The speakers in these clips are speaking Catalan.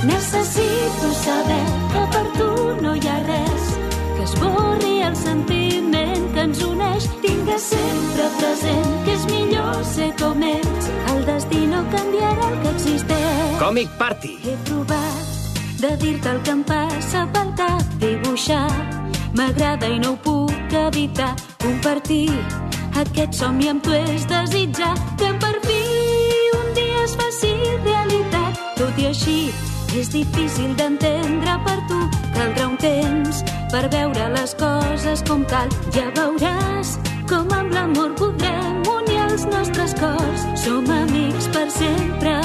Necessito saber que per tu no hi ha res, que esborri el sentiment que ens uneix. Tingues sempre present que és millor ser com ets. El destí no canviarà el que existeix. Comic Party. He provat de dir-te el que em passa pel cap, dibuixar. M'agrada i no ho puc evitar. Compartir aquest somni amb tu és desitjar que per fi un dia es faci realitat. Tot i així és difícil d'entendre per tu. Caldrà un temps per veure les coses com cal. Ja veuràs com amb l'amor podrem unir els nostres cors. Som amics per sempre.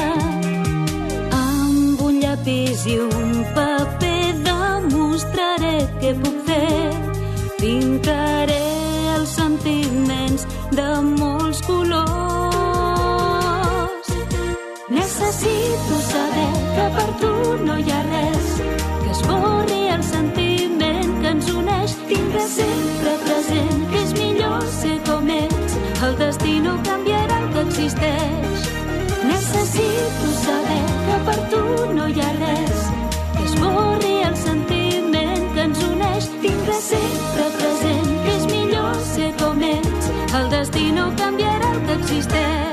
Amb un llapis i un paper demostraré què puc fer. Pintaré els sentiments de molts colors. Necessito saber que per tu no hi ha res, que esborri el sentiment que ens uneix. Tingues sempre present que és millor ser com ets. El destí no canviarà el que existeix. Necessito saber que per tu no hi ha res, que esborri el sentiment que ens uneix. Tingues sempre present que és millor ser com ets. El destí no canviarà el que existeix.